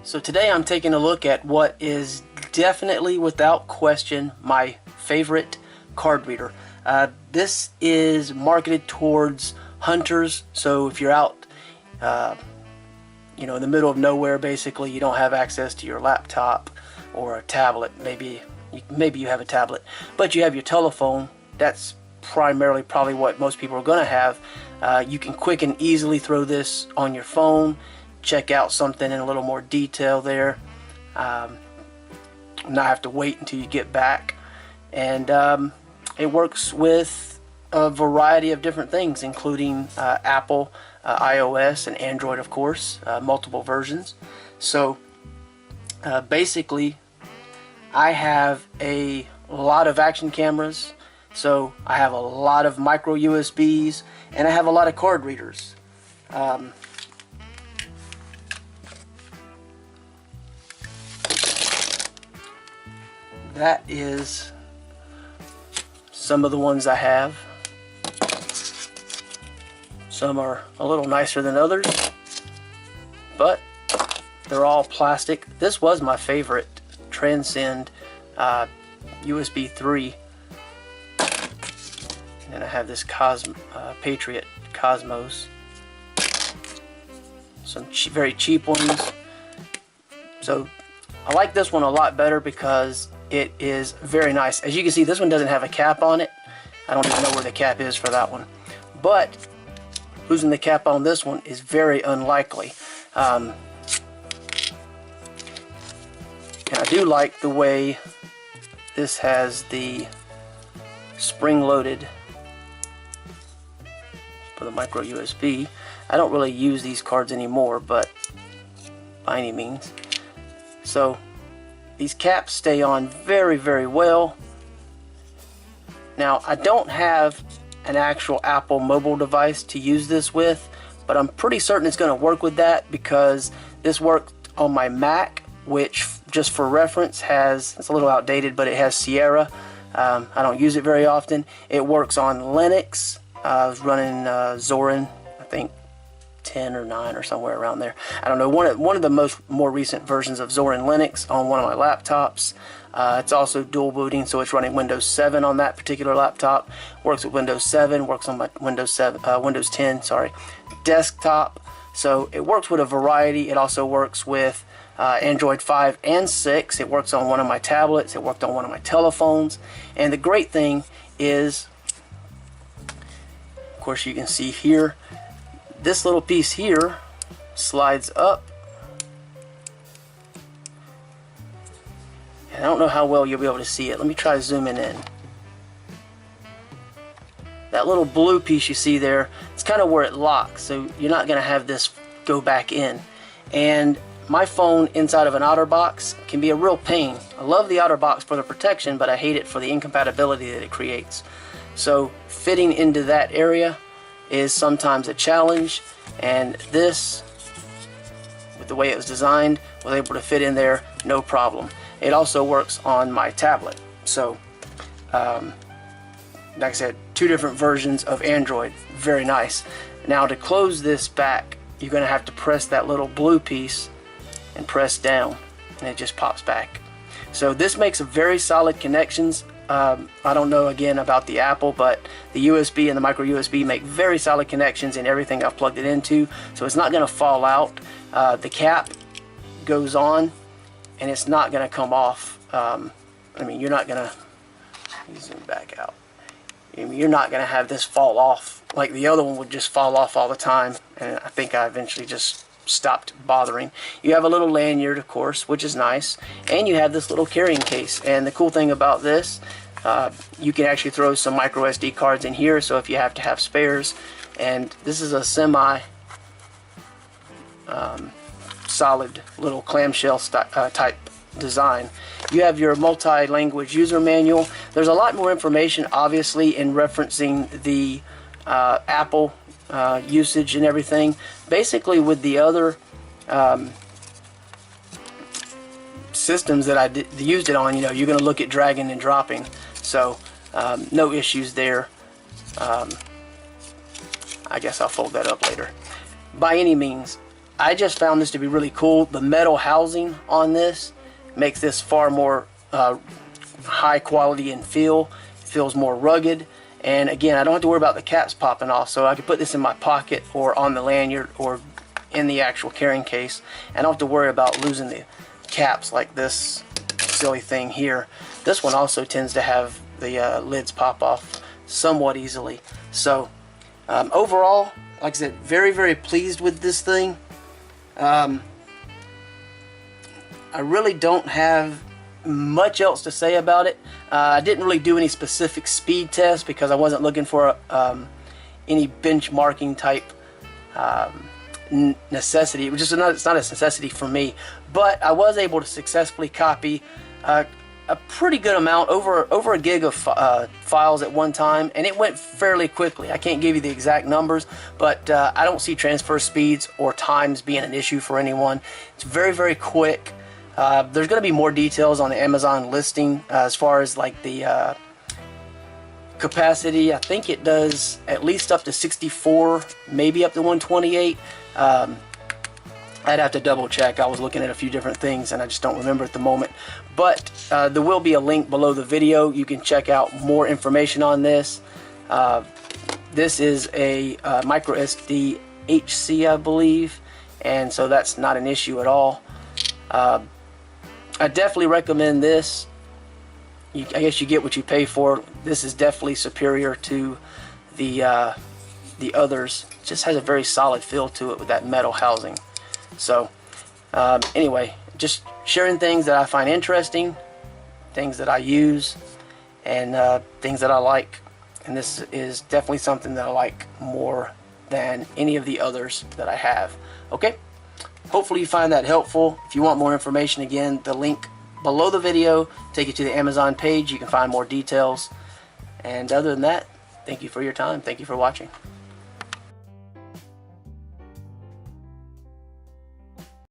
So today I'm taking a look at what is definitely, without question, my favorite card reader. This is marketed towards hunters, so if you're out in the middle of nowhere, basically, you don't have access to your laptop or a tablet. Maybe you have a tablet, but you have your telephone. That's primarily probably what most people are going to have. You can quick and easily throw this on your phone, check out something in a little more detail there, not have to wait until you get back. And it works with a variety of different things, including Apple, iOS, and Android, of course, multiple versions. So basically, I have a lot of action cameras, so I have a lot of micro USBs, and I have a lot of card readers. That is some of the ones I have. Some are a little nicer than others, but they're all plastic. This was my favorite, Transcend USB 3. And I have this Patriot Cosmos. Some very cheap ones. So I like this one a lot better because it is very nice. As you can see, this one doesn't have a cap on it. I don't even know where the cap is for that one. But losing the cap on this one is very unlikely. And I do like the way this has the spring-loaded for the micro USB. I don't really use these cards anymore, but by any means. So these caps stay on very, very well. Now, I don't have an actual Apple mobile device to use this with, but I'm pretty certain it's going to work with that because this worked on my Mac, which, just for reference, it's a little outdated, but it has Sierra. I don't use it very often. It works on Linux. I was running Zorin, I think 10 or 9 or somewhere around there. I don't know, one of the more recent versions of Zorin Linux on one of my laptops. It's also dual booting, so it's running Windows 7 on that particular laptop. Works with Windows 7, works on my Windows 10, desktop. So it works with a variety. It also works with Android 5 and 6. It works on one of my tablets. It worked on one of my telephones. And the great thing is, of course, you can see here, this little piece here slides up. And I don't know how well you'll be able to see it. Let me try zooming in. That little blue piece you see there, it's kind of where it locks, so you're not going to have this go back in. And my phone inside of an OtterBox can be a real pain. I love the OtterBox for the protection, but I hate it for the incompatibility that it creates. So fitting into that area is sometimes a challenge, and this, with the way it was designed, was able to fit in there no problem. It also works on my tablet. So like I said, 2 different versions of Android. Very nice. Now, to close this back, you're going to have to press that little blue piece and press down, and it just pops back. So this makes a very solid connections. I don't know again about the Apple, but the USB and the micro USB make very solid connections in everything I've plugged it into, so it's not going to fall out. The cap goes on and it's not going to come off. I mean, you're not going to zoom back out. You're not going to have this fall off like the other one would just fall off all the time, and I think I eventually just stopped bothering. You have a little lanyard, of course, which is nice, and you have this little carrying case. And the cool thing about this, you can actually throw some micro SD cards in here, so if you have to have spares. And this is a semi solid little clamshell type design. You have your multi-language user manual. There's a lot more information, obviously, in referencing the Apple usage and everything. Basically, with the other systems that I used it on, you're going to look at dragging and dropping. So no issues there. I guess I'll fold that up later. By any means, I just found this to be really cool. The metal housing on this makes this far more high quality and feel. It feels more rugged. And again, I don't have to worry about the caps popping off, so I can put this in my pocket or on the lanyard or in the actual carrying case. And I don't have to worry about losing the caps like this silly thing here. This one also tends to have the lids pop off somewhat easily. So overall, like I said, very, very pleased with this thing. I really don't have much else to say about it. I didn't really do any specific speed tests because I wasn't looking for any benchmarking type necessity. It was just it's not a necessity for me, but I was able to successfully copy a pretty good amount, over a gig of files at one time, and it went fairly quickly. I can't give you the exact numbers, but I don't see transfer speeds or times being an issue for anyone. It's very, very quick. There's going to be more details on the Amazon listing as far as like the capacity. I think it does at least up to 64, maybe up to 128. I'd have to double check. I was looking at a few different things and I just don't remember at the moment. But there will be a link below the video. You can check out more information on this. This is a micro SD HC, I believe, and so that's not an issue at all. I definitely recommend this. I guess you get what you pay for. This is definitely superior to the others. It just has a very solid feel to it with that metal housing. So anyway, just sharing things that I find interesting, things that I use, and things that I like. And this is definitely something that I like more than any of the others that I have. Okay? Hopefully you find that helpful. If you want more information, again, the link below the video take you to the Amazon page. You can find more details. And other than that, thank you for your time. Thank you for watching.